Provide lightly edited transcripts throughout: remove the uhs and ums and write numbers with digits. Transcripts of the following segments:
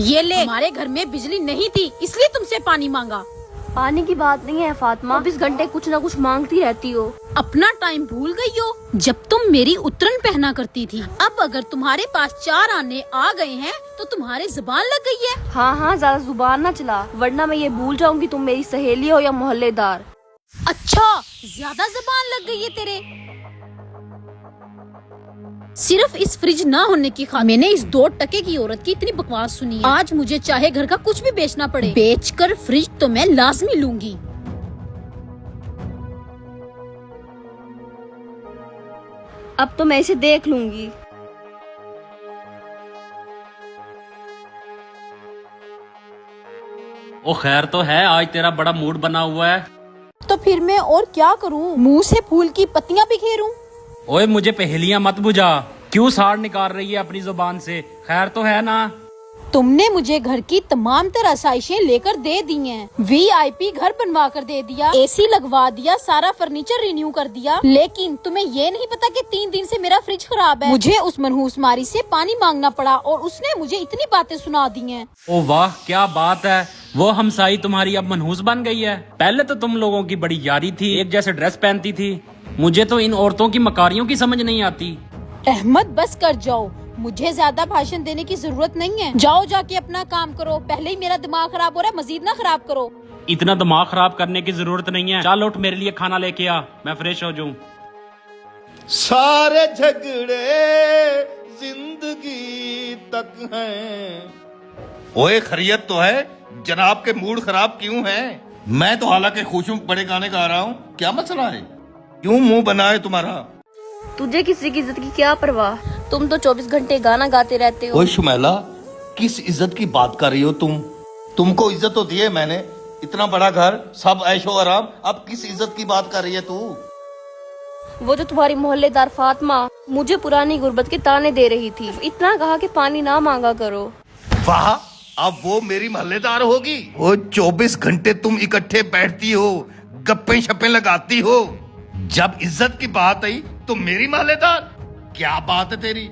ये ले, हमारे घर में बिजली नहीं थी इसलिए तुमसे पानी मांगा। पानी की बात नहीं है फातिमा, 24 घंटे कुछ न कुछ मांगती रहती हो। अपना टाइम भूल गई हो जब तुम मेरी उतरन पहना करती थी। अब अगर तुम्हारे पास 4 आने आ गए हैं तो तुम्हारे जुबान लग गई है। हाँ हाँ, ज्यादा जुबान ना चला वरना मैं ये भूल जाऊंगी तुम मेरी सहेली हो या मोहल्लेदार। अच्छा, ज्यादा जुबान लग गई है तेरे। सिर्फ इस फ्रिज ना होने की खातिर मैंने इस 2 टके की औरत की इतनी बकवास सुनी है। आज मुझे चाहे घर का कुछ भी बेचना पड़े, बेचकर फ्रिज तो मैं लाजमी लूंगी। अब तो मैं इसे देख लूंगी। ओ खैर तो है, आज तेरा बड़ा मूड बना हुआ है। तो फिर मैं और क्या करूं? मुंह से फूल की पत्तियां बिखेरूं? ओए मुझे पहेलियां मत बुझा, क्यों साड़ निकाल रही है अपनी जुबान से? खैर तो है ना? तुमने मुझे घर की तमाम तरह आसाइशें लेकर दे दी हैं। VIP घर बनवा कर दे दिया, AC लगवा दिया, सारा फर्नीचर रिन्यू कर दिया, लेकिन तुम्हें ये नहीं पता कि 3 दिन से मेरा फ्रिज खराब है। मुझे उस मनहूस मारी से पानी मांगना पड़ा और उसने मुझे इतनी बातें सुना दी हैं। ओ वाह, क्या बात है। वो हमसाई तुम्हारी अब मनहूस बन गई है। पहले तो तुम लोगों की बड़ी यारी थी, एक जैसे ड्रेस पहनती थी। मुझे तो इन औरतों की मकारियों की समझ नहीं आती। अहमद बस कर जाओ, मुझे ज्यादा भाषण देने की जरूरत नहीं है। जाओ जाके अपना काम करो, पहले ही मेरा दिमाग खराब हो रहा है, मजीद ना खराब करो। इतना दिमाग खराब करने की जरूरत नहीं है। चल उठ, मेरे लिए खाना लेके आ, मैं फ्रेश हो जाऊं। सारे झगड़े जिंदगी तक हैं। ओए खैरियत तो है? जनाब के मूड खराब क्यों है? मैं तो हालांकि खुश हूँ, बड़े गाने गा रहा हूँ। क्या मसला है? क्यों मुंह बना है तुम्हारा? तुझे किसी की इज्जत की क्या परवाह? तुम तो 24 घंटे गाना गाते रहते हो। ओए शुमैला, किस इज्जत की बात कर रही हो तुम? तुमको इज्जत तो दी है मैंने, इतना बड़ा घर, सब ऐशो आराम। अब किस इज्जत की बात कर रही है तू? वो जो तुम्हारी मोहल्लेदार फातिमा मुझे पुरानी गुर्बत के ताने दे रही थी, इतना कहा कि पानी ना मांगा करो। वाह, अब वो मेरी मोहल्लेदार होगी? वो 24 घंटे तुम इकट्ठे बैठती हो, गप्पे शप्पे लगाती हो, जब इज्जत की बात आई तो मेरी मोहल्लेदार? क्या बात है तेरी?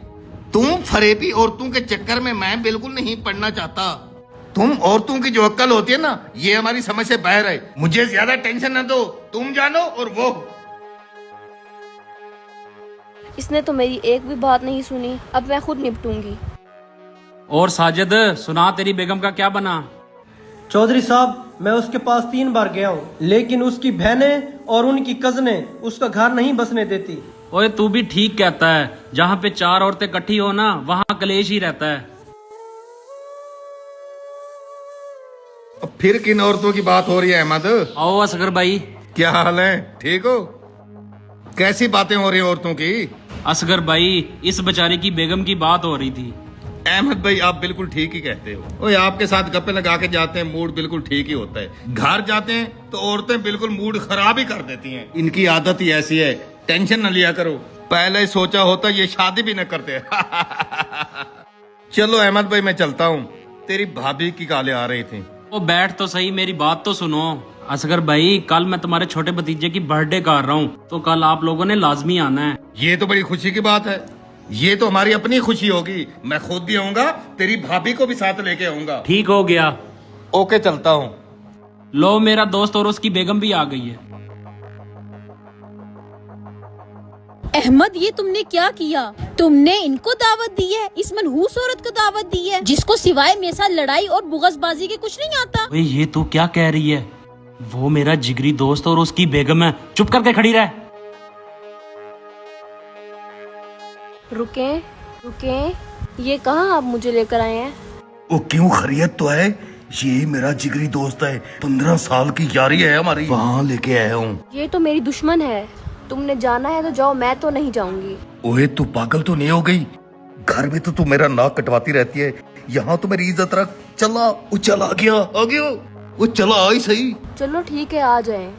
तुम फरेबी औरतों के चक्कर में मैं बिल्कुल नहीं पड़ना चाहता। तुम औरतों की जो अक्ल होती है ना, ये हमारी समझ से बाहर है। मुझे ज्यादा टेंशन न दो, तुम जानो और वो। इसने तो मेरी एक भी बात नहीं सुनी, अब मैं खुद निपटूंगी। और साजिद सुना, तेरी बेगम का क्या बना? चौधरी साहब, मैं उसके पास 3 बार गया हूँ, लेकिन उसकी बहनें और उनकी कजनें उसका घर नहीं बसने देती। ओए तू भी ठीक कहता है, जहाँ पे 4 औरतें इकट्ठी हो ना, वहाँ कलेश ही रहता है। अब फिर किन औरतों की बात हो रही है अहमद? आओ असगर भाई। क्या हाल है? ठीक हो? कैसी बातें हो रही हैं औरतों की? असगर भाई, इस बेचारे की बेगम की बात हो रही थी। अहमद भाई, आप बिल्कुल ठीक ही कहते हो। ओए आपके साथ गप्पे लगा के जाते हैं, मूड बिल्कुल ठीक ही होता है। घर जाते हैं तो औरतें बिल्कुल मूड खराब ही कर देती हैं। इनकी आदत ही ऐसी है। टेंशन न लिया करो, पहले सोचा होता ये शादी भी न करते। चलो अहमद भाई, मैं चलता हूँ। तेरी भाभी की गालें आ रही थी। ओ बैठ तो सही, मेरी बात तो सुनो। असगर भाई, कल मैं तुम्हारे छोटे भतीजे की बर्थडे कर रहा हूँ, तो कल आप लोगों ने लाजमी आना है। ये तो बड़ी खुशी की बात है। ये तो हमारी अपनी खुशी होगी। मैं खुद भी आऊंगा, तेरी भाभी को भी साथ लेके आऊंगा। ठीक हो गया। ओके, चलता हूँ। लो, मेरा दोस्त और उसकी बेगम भी आ गई है। अहमद, ये तुमने क्या किया? तुमने इनको दावत दी है, इस मनहूस औरत को दावत दी है, जिसको सिवाय मेरे साथ लड़ाई और बुगसबाजी के कुछ नहीं आता। ओए ये तू क्या कह रही है? वो मेरा जिगरी दोस्त और उसकी बेगम है। चुप करके खड़ी रह। रुके रुके, ये कहाँ आप मुझे लेकर आए हैं? वो क्यों, खैरियत तो है? ये मेरा जिगरी दोस्त है, 15 साल की यारी है हमारी, वहाँ लेके आया हूँ। ये तो मेरी दुश्मन है। तुमने जाना है तो जाओ, मैं तो नहीं जाऊंगी। ओए तू पागल तो नहीं हो गई? घर में तो तू मेरा नाक कटवाती रहती है, यहाँ तो मेरी इज्जत रख। चला, वो चला गया, आ गया, वो चला आई सही। चलो ठीक है, आ जाएं।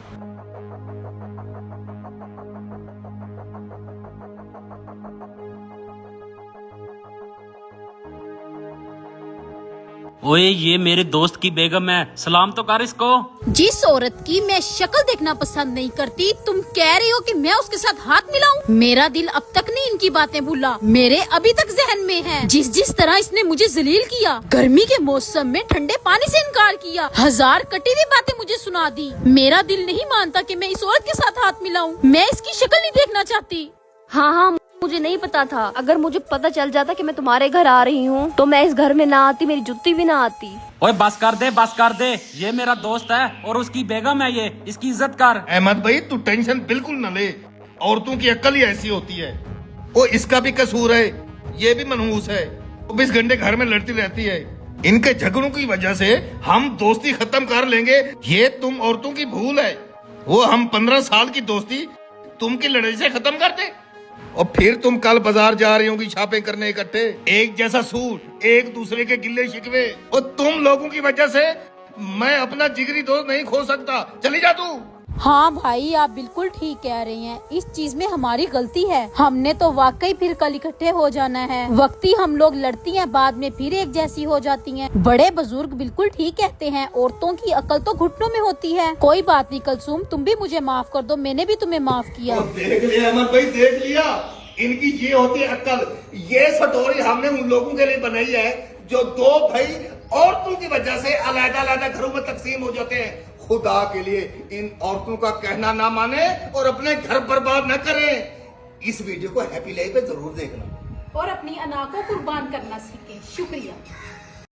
ओए ये मेरे दोस्त की बेगम है, सलाम तो कर इसको। जिस औरत की मैं शक्ल देखना पसंद नहीं करती, तुम कह रही हो कि मैं उसके साथ हाथ मिलाऊं? मेरा दिल अब तक नहीं इनकी बातें भूला, मेरे अभी तक जहन में है। जिस तरह इसने मुझे जलील किया, गर्मी के मौसम में ठंडे पानी से इनकार किया, हजार कटी हुई बातें मुझे सुना दी, मेरा दिल नहीं मानता कि मैं इस औरत के साथ हाथ मिलाऊं। मैं इसकी शक्ल नहीं देखना चाहती। हाँ हाँ, मुझे नहीं पता था। अगर मुझे पता चल जाता कि मैं तुम्हारे घर आ रही हूँ तो मैं इस घर में ना आती, मेरी जुत्ती भी ना आती। ओए बस कर दे, बस कर दे। ये मेरा दोस्त है और उसकी बेगम है, ये इसकी इज्जत कर। अहमद भाई तू टेंशन बिल्कुल न ले, औरतों की अक्ल ही ऐसी होती है। वो इसका भी कसूर है, ये भी मनहूस है, 24 घंटे घर में लड़ती रहती है। इनके झगड़ों की वजह से हम दोस्ती खत्म कर लेंगे, ये तुम औरतों की भूल है। वो हम 15 साल की दोस्ती तुम की लड़ाई से खत्म कर दे। और फिर तुम कल बाजार जा रही होगी शॉपिंग करने इकट्ठे, एक जैसा सूट, एक दूसरे के गिल्ले शिकवे। और तुम लोगों की वजह से मैं अपना जिगरी दोस्त नहीं खो सकता। चली जा तू। हाँ भाई, आप बिल्कुल ठीक कह रहे हैं, इस चीज में हमारी गलती है। हमने तो वाकई फिर कल इकट्ठे हो जाना है। वक्ती हम लोग लड़ती हैं, बाद में फिर एक जैसी हो जाती हैं। बड़े बुजुर्ग बिल्कुल ठीक कहते हैं, औरतों की अकल तो घुटनों में होती है। कोई बात नहीं कुलसूम, तुम भी मुझे माफ कर दो, मैंने भी तुम्हें माफ किया। देख लिया अहमद भाई, देख लिया, इनकी ये होती है अक्ल। ये स्टोरी हमने उन लोगों के लिए बनाई है जो दो भाई औरतों की वजह से अलग-अलग घरों में तकसीम हो जाते हैं। खुदा के लिए इन औरतों का कहना ना माने और अपने घर बर्बाद न करें। इस वीडियो को हैप्पी लाइफ पे जरूर देखना और अपनी अना को कुर्बान करना सीखें। शुक्रिया।